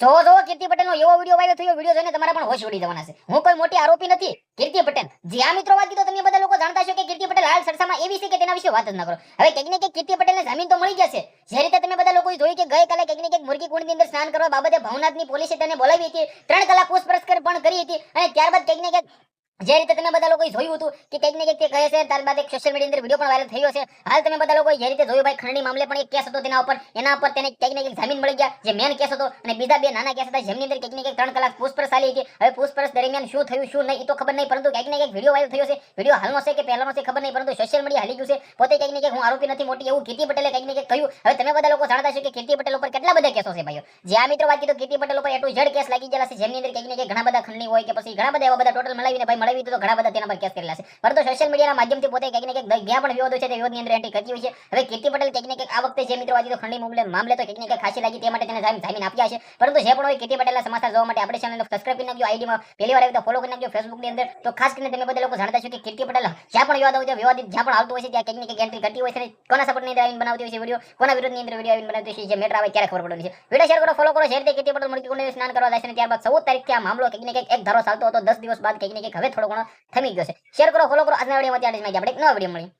જો કીર્તિ પટેલનો એવો વિડિયો વાયરલ થયો, વિડિયો જોઈને તમારા પણ હોશ ઉડી જવાના છે. હું કોઈ મોટી આરોપી નથી. કીર્તિ પટેલ જે આ મિત્રો વાત કીધો, તમે બધા લોકો જાણતા છો કે કીર્તિ પટેલ હાલ સરસામાં એવી છે કે તેના વિશે વાત જ ન કરો. હવે કંઈક ને કંઈક કીર્તિ પટેલને જામીન તો મળી ગયા છે. જે રીતે તમે બધા લોકોએ જોયું કે ગઈકાલે કંઈક ને કંઈક મુરગી કુંડની અંદર સ્નાન કરવા બાબતે ભવનાથની પોલીસે તેને બોલાવી હતી, 3 કલાક પૂછપરછ પણ કરી હતી, અને ત્યારબાદ કંઈક ને કંઈક જે રીતે તમે બધા લોકોએ જોયું હતું કે કંઈક ને કંઈક તે કહે છે, ત્યારબાદ એક સોશિયલ મીડિયા અંદર વિડીયો પણ વાયરલ થયો છે. હાલ તમે બધા લોકોએ જે રીતે જોયું, ભાઈ ખંડણી મામલે પણ એક કેસ હતો તેના ઉપર તેને કંઈક ને કંઈક જામીન મળી ગયા, જે મેન કેસ હતો, અને બીજા 2 નાના કેસ હતા જેમની અંદર કંઈક ને કંઈક 3 કલાક પૂછપરછ ચાલી હતી. હવે પૂછપરછ દરમિયાન શું થયું શું નહીં એ તો ખબર નહીં, પરંતુ કંઈક ને કંઈક વિડીયો વાયરલ થયો છે. વિડીયો હાલનો છે કે પહેલાનો છે ખબર નહીં, પરંતુ સોશિયલ મીડિયા હાલી ગયું છે. પોતે કંઈક ને કંઈક હું આરોપી નથી મોટી એવું કીર્તિ પટેલે કંઈક ને કંઈક કહ્યું. હવે તમે બધા લોકો જાણતા છો કે કીર્તિ પટેલ ઉપર કેટલા બધા કેસો છે ભાઈઓ. જે આ મિત્રો વાત કીધો, કીર્તિ પટેલ ઉપર A to Z કેસ લાગી ગયેલા છે, જેમની અંદર કંઈક ને કંઈક ઘણા બધા ખંડણી હોય કે પછી ઘણા બધા એવા બધા ટોટલ મળાવીને ભાઈ મળાવી તો ઘણા બધા તેના પર કેસ કરેલા છે. પરંતુ સોશિયલ મીડિયાના માધ્યમથી પોતે કંઈક ને કંઈક જ્યાં પણ વિવાદો છે તે વિવાદની અંદર એન્ટ્રી કરતી હોય છે. હવે કીર્તિ પટેલ કંઈક ને કંઈક આ વખતે જે મિત્રો વાત કીધો ખંડણી મામલે તો કંઈક ને કંઈક ખાસી લાગી, તે માટે તેને જામીન આપ્યા છે. પરંતુ જે પણ હોય કીર્તિ પટેલના સમાચાર જોવા માટે આપણે ચેનલને સબસ્ક્રાઇબ કરી નાખજો, આઈડીમાં પહેલી વાર આવી તો ફોલો કરી નાખજો ફેસબુકની અંદર. તો ખાસ કરીને તમે બધા લોકો જાણતા છો કે કીર્તિ પટેલ જ્યાં પણ વિવાદ હોય છે, વિવાદિત જ્યાં પણ આવતું હોય છે ત્યાં કંઈક ને કંઈક એન્ટ્રી કરતી હોય છે. કોના સપોર્ટની અંદર આવીને બનાવતી હોય છે વિડીયો, કોના વિરોધની અંદર વિડીયો આવીને બનાવતી હોય છે, જે મેટર આવે ત્યારે ખબર પડવાની છે. વિડીયો શેર કરો, ફોલો કરો. જે રીતે કીર્તિ પટેલ મુરગી કુંડને સ્નાન કરવા જાય છે, ત્યારબાદ 14 તારીખથી આ મામલો કંઈક ને કંઈક એક ધારો ચાલતો હતો, 10 દિવસ બાદ કંઈક ને કંઈક હવે થોડો ઘણો થમી ગયો છે. શેર કરો, ફોલો કરો. આજના વિડીયોમાં ત્યાં જ આપણે એક નવા વિડીયો મળીએ.